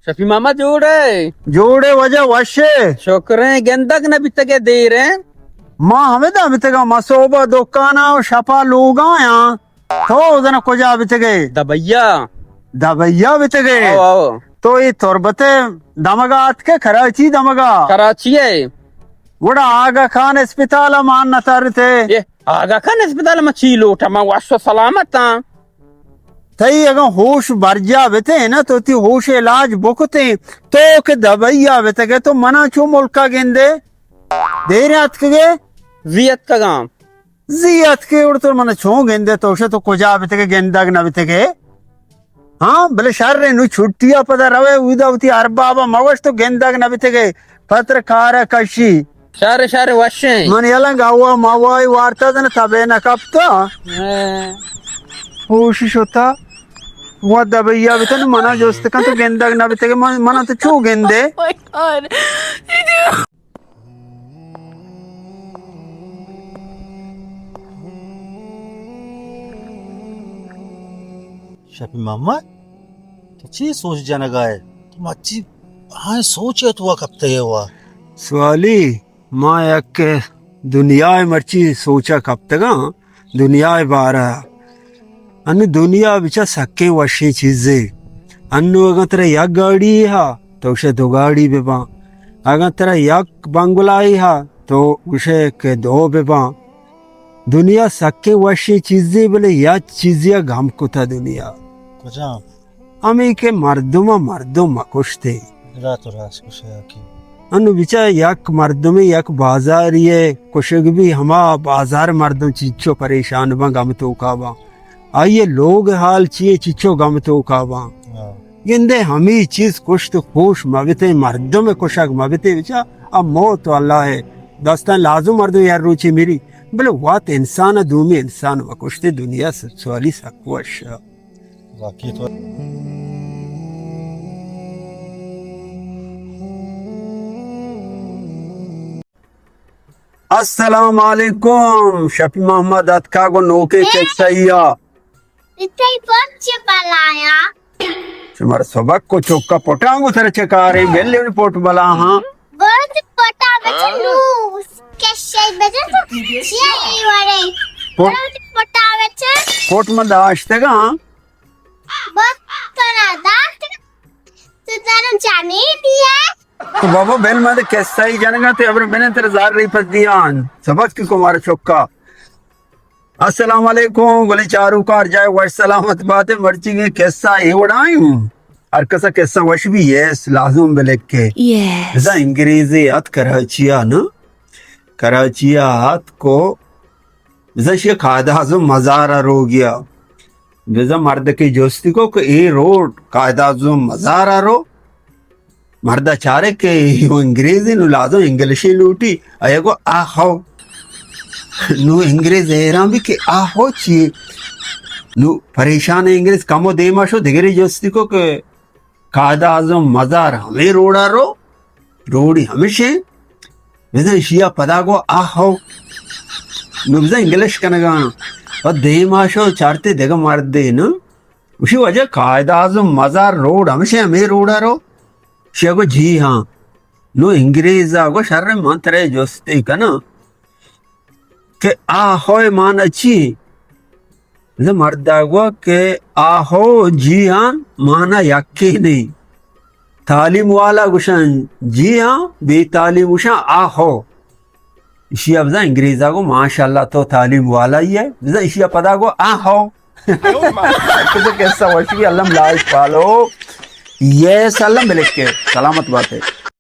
शफी मामा जोड़े जोड़े वजह वशे शुक्रें गेंदक न बितके दे रहे माँ हमें तो बितगा मसोबा दुकाना शपा लोग आया तो उधर कुजा बितगे दबैया दबैया बितगे आओ आओ तो ये तुरबते दमगात के कराची दमगा कराची है वड़ा आगा खान अस्पताल मान नतर थे ये आगा खान अस्पताल में चीलो टमा वाशो सलामत था तई अगर होश बरजा बिते ना तो ती होश इलाज बुकते तो के दबैया बितगे तो मना चो मुल्का गेंदे देर रात के जियत का गांव जियत के उड़ तो मन छो गेंदे तो उसे तो कुजा बितगे गेंदाग न बितगे हाँ भले शहर रे नु छुट्टिया पदा रवे उदावती अरबाबा मवश तो गेंदाग न बितगे पत्रकार कशी शारे शारे वशे मन यलंग हुआ मवाई वार्ता न तबे न कपता कोशिश होता वो दबैया बितन मना जोस्त का तो गेंदाग न बितगे मना तो छो गेंदे शफी मामा अच्छी सोच जाना गाय तुम अच्छी हाँ सोचे तो कब तक हुआ सवाली माँ एक दुनिया मर्ची सोचा कब तक दुनिया बारा अन्न दुनिया बिचा सके वशी चीजें अन्नु अगर तेरा यक गाड़ी है तो उसे दो गाड़ी बेबा अगर तेरा यक बंगला है तो उसे के दो बेबा दुनिया सके वशी चीजें बोले या चीजिया गम को था दुनिया कुछ हमें के मर्दुमा कुछ थे रात कुछ है कि अनु बिचा यक मर्दुमे यक बाजार ये कुशग भी हमा बाजार मर्दों चिच्चो परेशान बा गम तो काबा आइए लोग हाल चिए चिच्चो गम तो काबा गिंदे हमी चीज कुछ तो खुश मबते मर्दों में कुशक मबते बिचा अब मौत तो अल्लाह है दस्तान लाजो मर्दों यार रुचि मेरी बोले वात इंसान दूमी इंसान व कुश्ते दुनिया से सवाली सकवश बाकी तो अस्सलाम वालेकुम शफी मोहम्मद अतका को नोके के सैया इतने पक्ष बलाया तुम्हारे सबक को चौका पोटांगो तेरे चकारे बेले ने पोट बला हाँ बहुत पता बच्चे लू कैसे बच्चे तो ये वाले बहुत पता बच्चे पोट में दाश्ते का हाँ बहुत तना दांत तो तेरे जाने दिया तो बाबा बेल में कैसा ही जानेगा तो अब मैंने तेरे जार रही फस दिया सबक की कुमार चौका अस्सलाम वालेकुम बोले चारू कार जाए वश सलामत बात है मर्ची के कैसा है उड़ाई और कैसा कैसा वश भी है लाजुम बेलेक के जैसा अंग्रेजी अत कराचिया ना कराचिया अत को जैसे कायदा मज़ार रो गया जैसा मर्द की जोस्ती को ए रोड कायदा मज़ार रो मर्दा चारे के अंग्रेजी नु लाजो इंग्लिश लूटी अयगो आ खाओ नु इंग्रेज एरा भी के आ हो ची नु परेशान इंग्रेज कमो दे माशो दिगरी जोस्ती को के कायदा आजम मजार हमें रोड़ा रो रोड़ी हमेशे वैसे शिया पदा को आ हो नु वैसे इंग्लिश कनगा और दे माशो चारते देगा मार दे न उसी वजह कायदा आजम मजार रोड हमेशे हमें रोड़ा रो शेगो जी हाँ नो इंग्रेज आगो शर्रे मंत्रे जोस्ती का ना के आ होए मान अच्छी जे मर्दागो के आ हो जी हाँ माना यक्की नहीं तालीम वाला गुशन जी हाँ बेतालीम गुशन आ हो इशिया बजा इंग्रेजा को माशाल्लाह तो तालीम वाला ही है बजा इशिया पदा को आ हो कैसा वशी अल्लाह लाज पालो ये सलाम मिलके सलामत बात है।